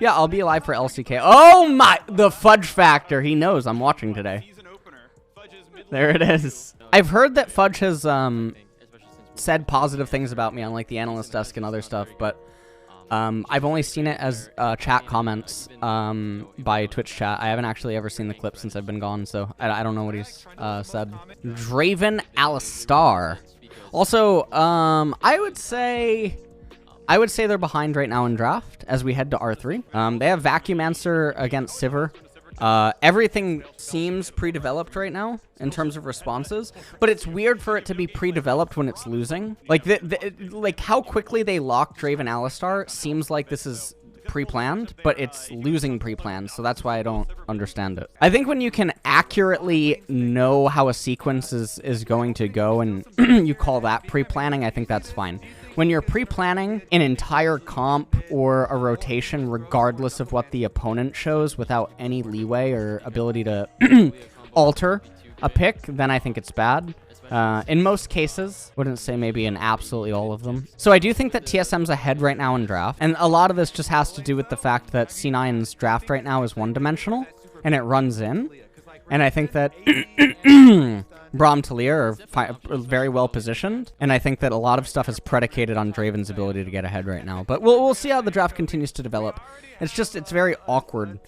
Yeah, I'll be alive for LCK. Oh my, the fudge factor. He knows I'm watching today. There it is. I've heard that Fudge has said positive things about me on like the analyst desk and other stuff, but I've only seen it as chat comments by Twitch chat. I haven't actually ever seen the clip since I've been gone, so I don't know what he's said. Draven Alistar. Also, I would say they're behind right now in draft as we head to R3. They have Vacuumancer against Sivir. Everything seems pre-developed right now in terms of responses, but it's weird for it to be pre-developed when it's losing. Like, like how quickly they lock Draven Alistar seems like this is pre-planned, but it's losing pre-planned, so that's why I don't understand it. I think when you can accurately know how a sequence is going to go and you call that pre-planning, I think that's fine. When you're pre-planning an entire comp or a rotation regardless of what the opponent shows without any leeway or ability to alter a pick, then I think it's bad. In most cases, wouldn't say maybe in absolutely all of them. So I do think that TSM's ahead right now in draft, and a lot of this just has to do with the fact that C9's draft right now is one-dimensional, and it runs in. And I think that Braum Talia are very well positioned, and I think that a lot of stuff is predicated on Draven's ability to get ahead right now. But we'll see how the draft continues to develop. It's very awkward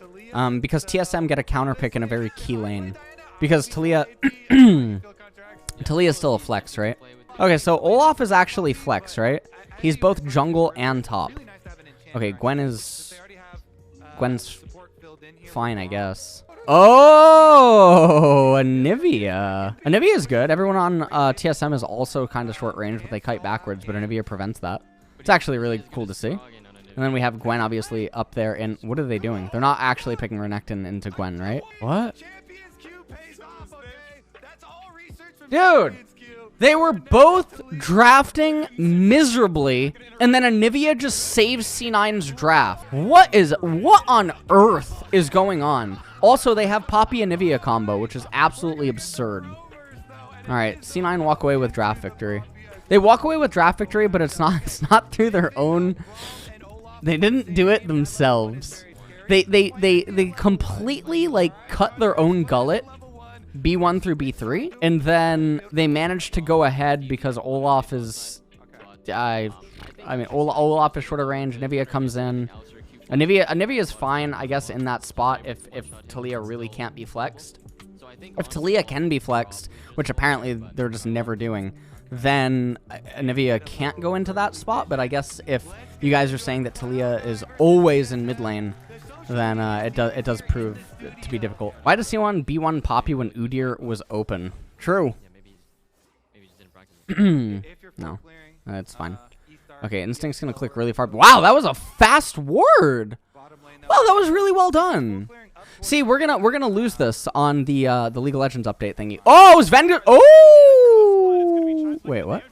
because TSM get a counter pick in a very key lane. Because Talia Talia's still a flex, right? Okay, so Olaf is actually flex, right? He's both jungle and top. Okay, Gwen's fine, I guess. Oh, Anivia. Anivia is good. Everyone on TSM is also kind of short range, but they kite backwards, but Anivia prevents that. It's actually really cool to see. And then we have Gwen obviously up there, and what are they doing? They're not actually picking Renekton into Gwen, right? What? Dude, they were both drafting miserably, and then Anivia just saves C9's draft. What on earth is going on? Also, they have Poppy Anivia combo, which is absolutely absurd. All right, C9 walk away with draft victory. They walk away with draft victory, but it's not through their own. They didn't do it themselves. They completely like cut their own gullet. B1 through B3, and then they managed to go ahead because Olaf is, Olaf is shorter range. Anivia comes in. Anivia is fine, I guess, in that spot if Talia really can't be flexed. If Talia can be flexed, which apparently they're just never doing, then Anivia can't go into that spot. But I guess if you guys are saying that Talia is always in mid lane, then it does prove to be difficult. Why does C1 B1 Poppy when Udyr was open? True. No, that's fine. Okay, Instinct's gonna click really far. Wow, that was a fast word. Wow, that was really well done. See, we're gonna lose this on the League of Legends update thingy. Oh, Sven. Oh, wait, what?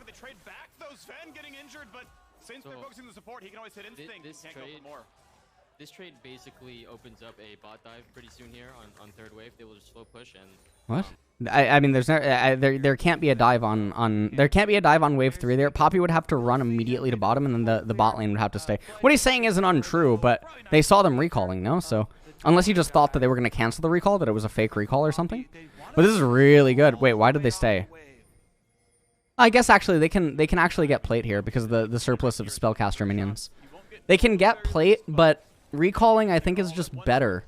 This trade basically opens up a bot dive pretty soon here on third wave. They will just slow push and. What? I mean, there's no there can't be a dive on there can't be a dive on wave 3 there. Poppy would have to run immediately to bottom, and then the bot lane would have to stay. What he's saying isn't untrue, but they saw them recalling, no? So unless you just thought that they were going to cancel the recall, that it was a fake recall or something. But this is really good. Wait, why did they stay? I guess actually they can actually get plate here because of the surplus of spellcaster minions. They can get plate, but recalling I think is just better.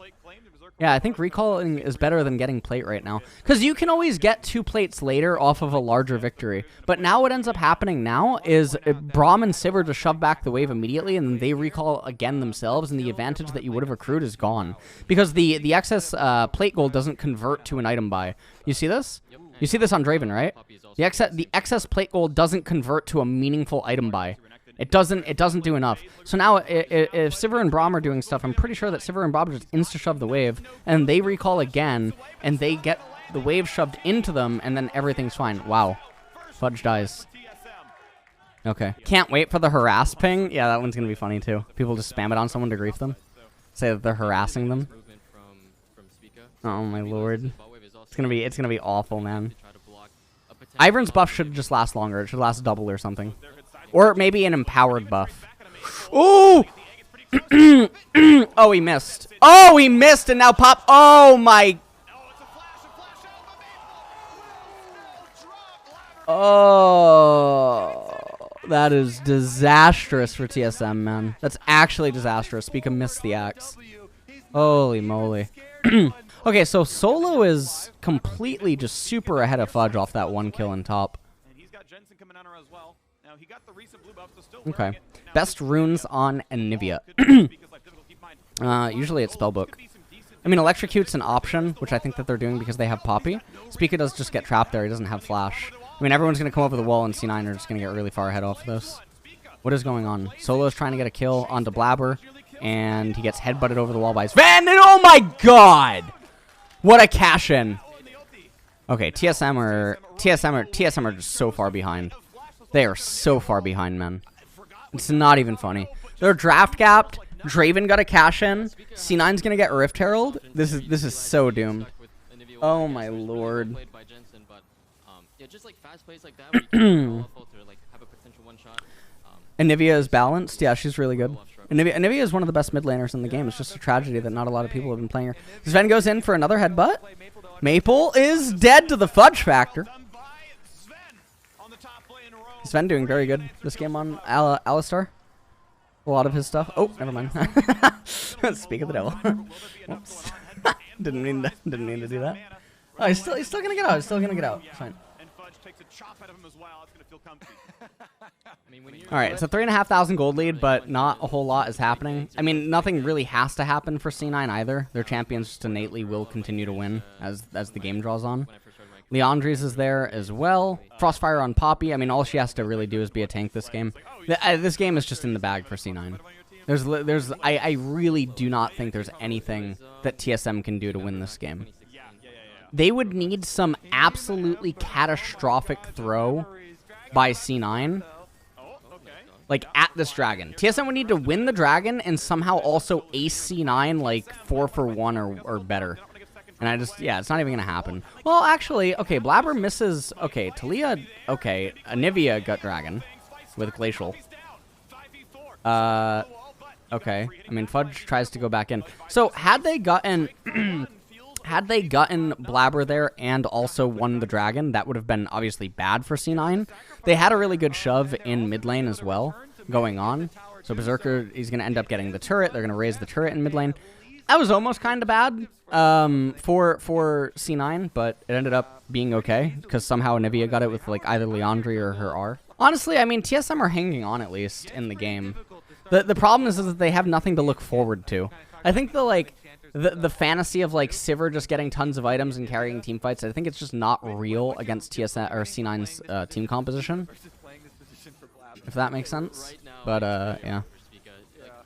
Yeah, I think recalling is better than getting plate right now. Because you can always get 2 plates later off of a larger victory. But now what ends up happening now is Braum and Sivir just shove back the wave immediately, and then they recall again themselves, and the advantage that you would have accrued is gone. Because the excess plate gold doesn't convert to an item buy. You see this? You see this on Draven, right? The excess plate gold doesn't convert to a meaningful item buy. It doesn't do enough. So now, if Sivir and Braum are doing stuff, I'm pretty sure that Sivir and Braum just insta-shove the wave, and they recall again, and they get the wave shoved into them, and then everything's fine. Wow. Fudge dies. Okay. Can't wait for the harass ping. Yeah, that one's going to be funny, too. People just spam it on someone to grief them. Say that they're harassing them. Oh, my lord. It's gonna be awful, man. Ivern's buff should just last longer. It should last double or something. Or maybe an empowered buff. Ooh! Oh, he missed. Oh, he missed, and now Pop. Oh, my. Oh, that is disastrous for TSM, man. That's actually disastrous. Speak of miss the axe. Holy moly. Okay, so Solo is completely just super ahead of Fudge off that 1 kill in top. Okay. Best runes on Anivia. Usually it's Spellbook. I mean, Electrocute's an option, which I think that they're doing because they have Poppy. Spica does just get trapped there. He doesn't have Flash. I mean, everyone's going to come over the wall, and C9 are just going to get really far ahead off this. What is going on? Solo's trying to get a kill onto Blabber, and he gets headbutted over the wall by Sven, and oh my god! What a cash-in. Okay, TSM are just so far behind. They are so far behind, man. It's not even funny. They're draft gapped. Draven got a cash in. C9's gonna get Rift Herald. This is so doomed. Oh my lord. Anivia is balanced. Yeah, she's really good. Anivia is one of the best mid laners in the game. It's just a tragedy that not a lot of people have been playing her. Sven goes in for another headbutt. Maple is dead to the Fudge Factor. Sven doing very good this game on Alistar. A lot of his stuff. Oh, never mind. Speak of the devil. Whoops. didn't mean to do that. Oh, he's still gonna get out. He's still gonna get out. Fine. All right, it's a 3,500 gold lead, but not a whole lot is happening. I mean, nothing really has to happen for C9 either. Their champions just innately will continue to win as the game draws on. Leandri's is there as well. Frostfire on Poppy. I mean, all she has to really do is be a tank this game. This game is just in the bag for C9. I really do not think there's anything that TSM can do to win this game. They would need some absolutely catastrophic throw by C9. Like, at this dragon. TSM would need to win the dragon and somehow also ace C9, like, 4 for 1 or better. And yeah, it's not even going to happen. Well, actually, okay, Blabber misses, okay, Talia, okay, Anivia got dragon with Glacial. Okay, I mean, Fudge tries to go back in. So, had they gotten... Had they gotten Blabber there and also won the dragon, that would have been obviously bad for C9. They had a really good shove in mid lane as well going on. So Berserker is going to end up getting the turret. They're going to raise the turret in mid lane. That was almost kind of bad for C9, but it ended up being okay because somehow Anivia got it with like either Leandri or her R. Honestly, I mean, TSM are hanging on at least in the game. The problem is that they have nothing to look forward to. I think the fantasy of like Sivir just getting tons of items and carrying team fights, I think it's just not real against TSM or C9's team composition. If that makes sense. But yeah.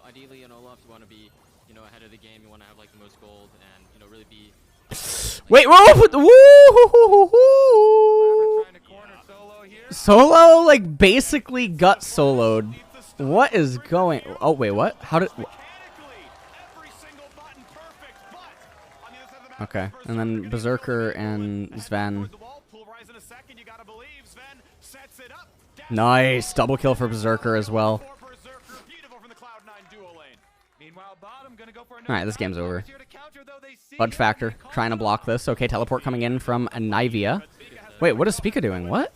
Ideally, you want to be, ahead of the game. You want to have like the most gold and really be. Wait, Solo like basically got soloed. What is going? Oh wait, what? How did? Okay, and then Berserker and Sven. Nice, double kill for Berserker as well. Alright, this game's over. Fudge Factor, trying to block this. Okay, teleport coming in from Anivia. Wait, what is Spica doing? What?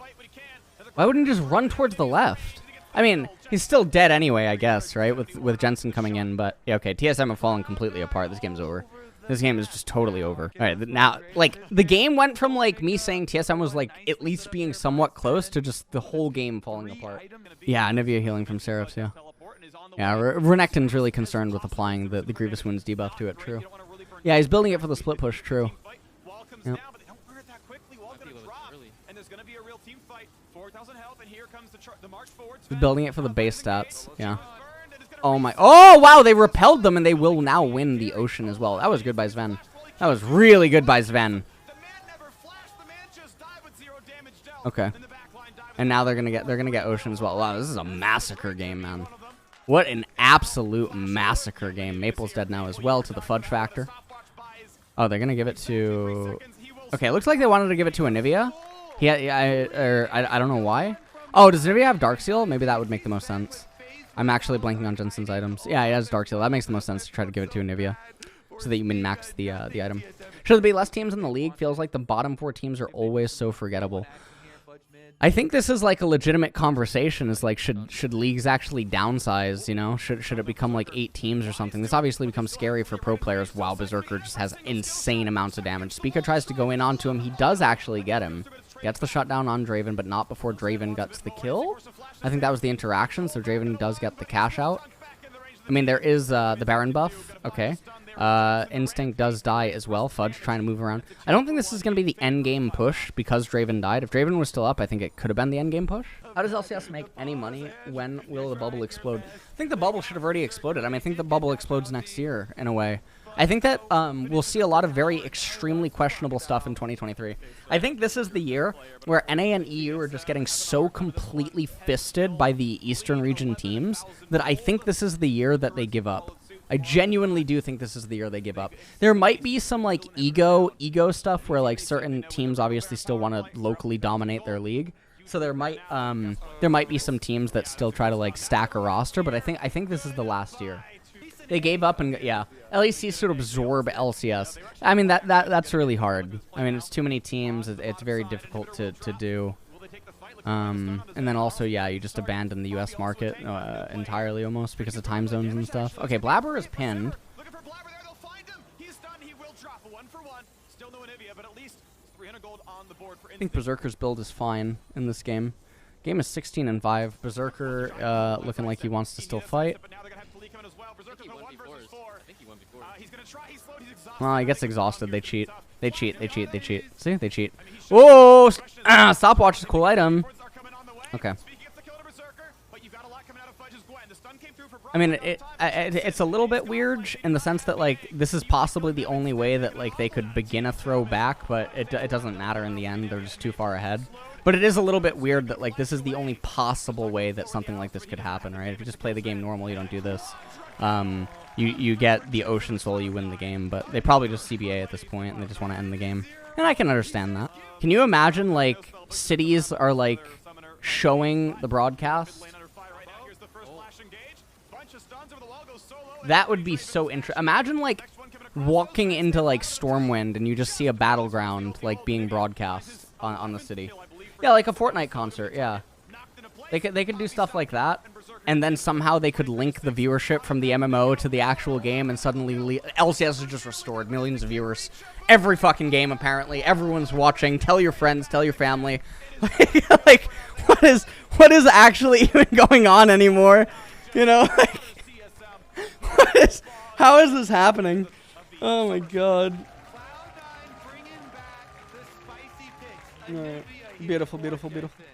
Why wouldn't he just run towards the left? I mean, he's still dead anyway, I guess, right? With Jensen coming in, but... Yeah, okay, TSM have fallen completely apart. This game's over. This game is just totally over. All right, now, like, the game went from, like, me saying TSM was, like, at least being somewhat close to just the whole game falling apart. Yeah, Anivia healing from Seraphs, yeah. Yeah, Renekton's really concerned with applying the Grievous Wounds debuff to it, true. Yeah, he's building it for the split push, true. Yep. He's building it for the base stats, yeah. Oh my! Oh wow! They repelled them, and they will now win the ocean as well. That was good by Sven. That was really good by Sven. Okay. And now they're gonna get ocean as well. Wow, this is a massacre game, man. What an absolute massacre game. Maple's dead now as well to the Fudge Factor. Oh, they're gonna give it to. Okay, it looks like they wanted to give it to Anivia. I don't know why. Oh, does Anivia have Dark Seal? Maybe that would make the most sense. I'm actually blanking on Jensen's items. Yeah, he has Dark Seal. That makes the most sense to try to give it to Anivia, so that you min-max the item. Should there be less teams in the league? Feels like the bottom 4 teams are always so forgettable. I think this is like a legitimate conversation. Is like, should leagues actually downsize? You know, should it become like 8 teams or something? This obviously becomes scary for pro players. Wow, Berserker just has insane amounts of damage. Spica tries to go in onto him. He does actually get him. Gets the shutdown on Draven, but not before Draven gets the kill. I think that was the interaction, so Draven does get the cash out. I mean, there is the Baron buff. Okay. Instinct does die as well. Fudge trying to move around. I don't think this is going to be the end game push because Draven died. If Draven was still up, I think it could have been the end game push. How does LCS make any money? When will the bubble explode? I think the bubble should have already exploded. I mean, I think the bubble explodes next year in a way. I think that we'll see a lot of very extremely questionable stuff in 2023. I think this is the year where NA and EU are just getting so completely fisted by the Eastern region teams that I think this is the year that they give up. I genuinely do think this is the year they give up. There might be some like ego stuff where like certain teams obviously still want to locally dominate their league. So there might be some teams that still try to like stack a roster, but I think this is the last year. They gave up and yeah, LEC should absorb LCS. I mean that's really hard. I mean it's too many teams. It's very difficult to do. And then also yeah, you just abandon the US market entirely almost because of time zones and stuff. Okay, Blabber is pinned. I think Berserker's build is fine in this game. Game is 16-5. Berserker looking like he wants to still fight. Well, he gets exhausted. They cheat. They cheat. See? They cheat. Whoa! Stopwatch is a cool item. Okay. I mean, it's a little bit weird in the sense that, like, this is possibly the only way that, like, they could begin a throwback, but it doesn't matter in the end. They're just too far ahead. But it is a little bit weird that, like, this is the only possible way that something like this could happen, right? If you just play the game normal, you don't do this. You get the Ocean Soul, you win the game, but they probably just CBA at this point, and they just want to end the game. And I can understand that. Can you imagine, like, cities are, like, showing the broadcast? That would be so interesting. Imagine, like, walking into, like, Stormwind, and you just see a battleground, like, being broadcast on the city. Yeah, like a Fortnite concert, yeah. They could do stuff like that. And then somehow they could link the viewership from the MMO to the actual game, and suddenly LCS is just restored. Millions of viewers. Every fucking game, apparently. Everyone's watching. Tell your friends. Tell your family. Like, what is actually even going on anymore? You know, like, how is this happening? Oh my god. Beautiful, beautiful, beautiful.